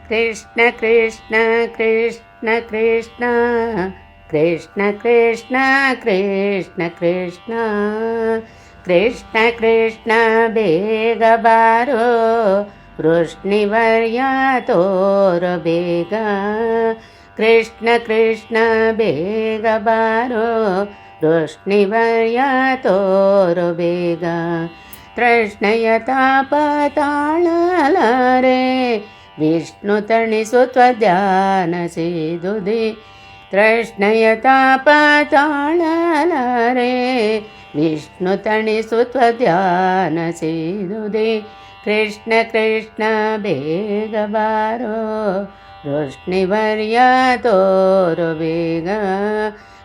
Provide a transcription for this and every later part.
कृष्ण कृष्ण कृष्ण कृष्ण कृष्ण कृष्ण कृष्ण कृष्ण कृष्ण कृष्ण ಬೇಗ ಬಾರೋ ವೃಷ್ಣಿವರ್ಯ ತೋರೋ ಬೇಗ ಕೃಷ್ಣ ಕೃಷ್ಣ ಬೇಗ ಬಾರೋ ವೃಷ್ಣಿವರ್ಯ ತೋರೋ ಬೇಗ ತೃಷ್ಣೆಯ ತಾಪ ತಾಳಲಾರೆ ವಿಷ್ಣು ತಣಿಸು ತ್ವಧ್ಯಾನ ಸೇದುದೆ ತೃಷ್ಣೆಯ ತಾಪ ತಾಳಲಾರೆ ವಿಷ್ಣು ತಣಿಸು ತ್ವಧ್ಯಾನ ಸೇದುದೆ ಕೃಷ್ಣ ಕೃಷ್ಣ ಬೇಗ ಬಾರೋ ವೃಷ್ಣಿವರ್ಯ ತೋರೋ ಬೇಗ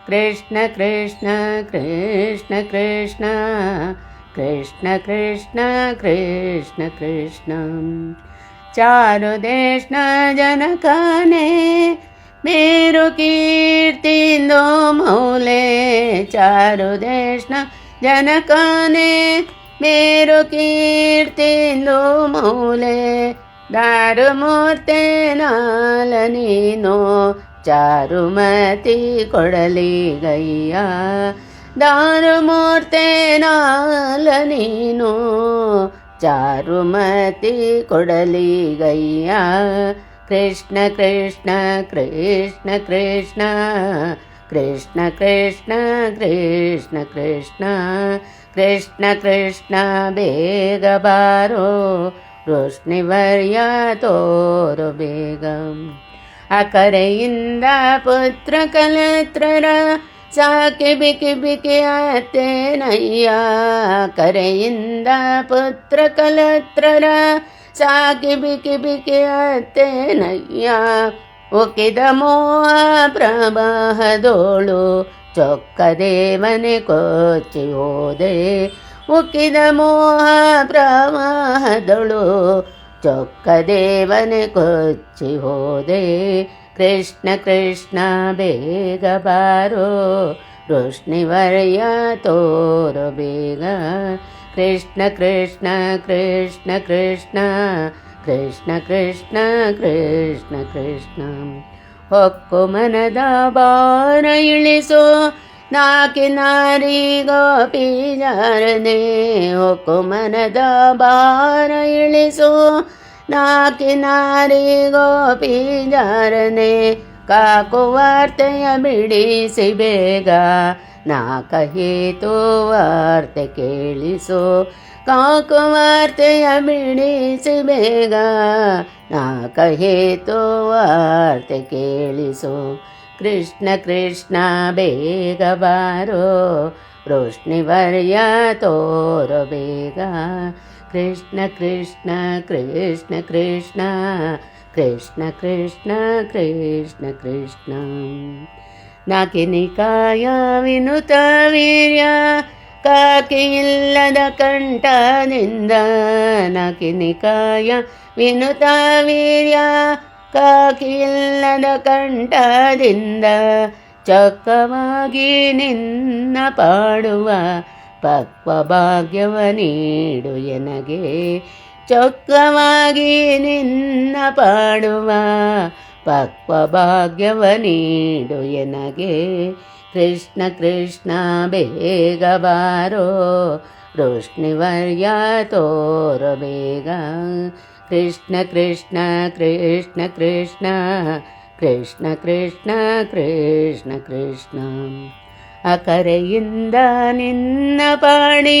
ಕೃಷ್ಣ ಕೃಷ್ಣ ಕೃಷ್ಣ ಕೃಷ್ಣ ಕೃಷ್ಣ ಕೃಷ್ಣ ಕೃಷ್ಣ ಕೃಷ್ಣ चारु देश न जनकाने मेरु कीर्तिंदो मौले चारु देश न जनकाने मेरु कीर्तिंदो मौले दारु मूर्ते नाल नीनो चारुमति कोडली गैया दारु मूर्ते नाल नीनो चारुमति कोडली गैया कृष्ण कृष्ण कृष्ण कृष्ण कृष्ण कृष्ण कृष्ण कृष्ण कृष्ण कृष्ण ಬೇಗ ಬಾರೋ ವೃಷ್ಣಿವರ್ಯ ತೋರೋ ಬೇಗ ಅಕರೆಯಿಂದ ಪುತ್ರ ಕಲತ್ರರ ಸಾಕಿ ಬಿಕಿ ಬಿಕಿ ಅತ್ತೇನಯ್ಯ ಕರೆಯಿಂದ ಪುತ್ರ ಕಲತ್ರರ ಸಾಕಿ ಬಿಕಿ ಬಿಕಿ ಅತ್ತೇನಯ್ಯ ಉಕ್ಕಿದ ಮೋಹ ಪ್ರವಾಹದೋಳು ಚೊಕ್ಕದೇವನೆ ಕೊಚ್ಚಿ ಹೋದೆ ಉಕ್ಕಿದ ಮೋಹ ಪ್ರವಾಹದೋಳು ಚೊಕ್ಕದೇವನೆ ಕೊಚ್ಚಿ ಹೋದೆ ಕೃಷ್ಣ ಕೃಷ್ಣ ಬೇಗ ಬಾರೋ ವೃಷ್ಣಿವರ್ಯ ತೋರೋ ಬೇಗ ಕೃಷ್ಣ ಕೃಷ್ಣ ಕೃಷ್ಣ ಕೃಷ್ಣ ಕೃಷ್ಣ ಕೃಷ್ಣ ಕೃಷ್ಣ ಕೃಷ್ಣ ಹೊಕ್ಕು ಮನದ ಬಾರ ಇಳಿಸೋ ನಾಕಿ ನಾರಿ ಗೋಪಿ ಜಾರನೆ ಹೊಕ್ಕು ಮನದ ಬಾರ ಇಳಿಸೋ ನಾಕಿ ನಾರಿ ಗೋಪಿ ಜಾರನೆ ಕಾಕು ವಾರ್ತೆಯ ಬಿಡಿಸಿ ಬೇಗ ನಾಕ ಹೇತು ವಾರ್ತೆ ಕೇಳಿಸೋ ಕಾಕು ವಾರ್ತೆಯ ಬಿಡಿಸಿ ಬೇಗ ನಾಕ ಹೇತು ವಾರ್ತೆ ಕೇಳಿಸೋ ಕೃಷ್ಣ ಕೃಷ್ಣ ಬೇಗ ಬಾರೋ ವೃಷ್ಣಿವರ್ಯ ತೋರೋ ಬೇಗ ಕೃಷ್ಣ ಕೃಷ್ಣ ಕೃಷ್ಣ ಕೃಷ್ಣ ಕೃಷ್ಣ ಕೃಷ್ಣ ಕೃಷ್ಣ ಕೃಷ್ಣ ನಾಕಿನಿಕಾಯ ವಿನುತ ವೀರ್ಯ ಕಾಕಿ ಇಲ್ಲದ ಕಂಠದಿಂದ ನಾಕಿನಿಕಾಯ ವಿನುತ ವೀರ್ಯ ಕಾಕಿ ಇಲ್ಲದ ಕಂಠದಿಂದ ಚೊಕ್ಕವಾಗಿ ನಿನ್ನ ಪಾಡುವ ಪಕ್ವ ಭಾಗ್ಯವ ನೀಡು ಎನಗೆ ಚೊಕ್ಕವಾಗಿ ನಿನ್ನ ಪಾಡುವ ಪಕ್ವ ಭಾಗ್ಯವ ನೀಡು ಎನಗೆ ಕೃಷ್ಣ ಕೃಷ್ಣ ಬೇಗ ಬಾರೋ ವೃಷ್ಣಿವರ್ಯ ತೋರೋ ಬೇಗ ಕೃಷ್ಣ ಕೃಷ್ಣ ಕೃಷ್ಣ ಕೃಷ್ಣ ಕೃಷ್ಣ ಕೃಷ್ಣ ಕೃಷ್ಣ ಕೃಷ್ಣ ಅಕರೆಯಿಂದ ನಿನ್ನ ಪಾಡಿ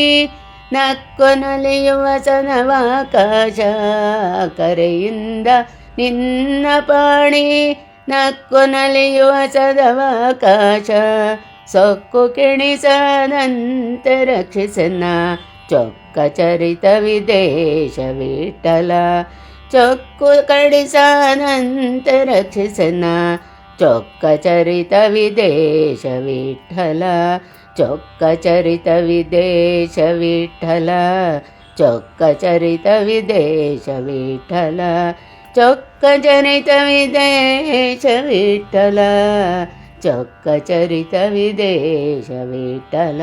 ನಕ್ಕು ನಲಿಯುವ ಸನವಾಕಾಶ ಅಕರೆಯಿಂದ ನಿನ್ನ ಪಾಡಿ ನಕ್ಕು ನಲಿಯುವ ಸದವಾಕಾಶ ಸೊಕ್ಕು ಕೆಣಿಸದಂತೆ ರಕ್ಷಿಸನ ಚೊಕ್ಕ ಚರಿತ ವಿದೇಶ ವಿಠಲ ಚೊಕ್ಕು ಕಡಿಸದಂತೆ ರಕ್ಷಿಸನ ಚೊಕ್ಕ ಚರಿತ ವಿದೇಶ ವಿಠಲ ಚೊಕ್ಕ ಚರಿತ ವಿದೇಶ ವಿಠಲ ಚೊಕ್ಕ ಚರಿತ ವಿದೇಶ ವಿಠಲ ಚೊಕ್ಕ ಚರಿತ ವಿದೇಶ ವಿಠಲ ಚೊಕ್ಕ ಚರಿತ ವಿದೇಶ ವಿಠಲ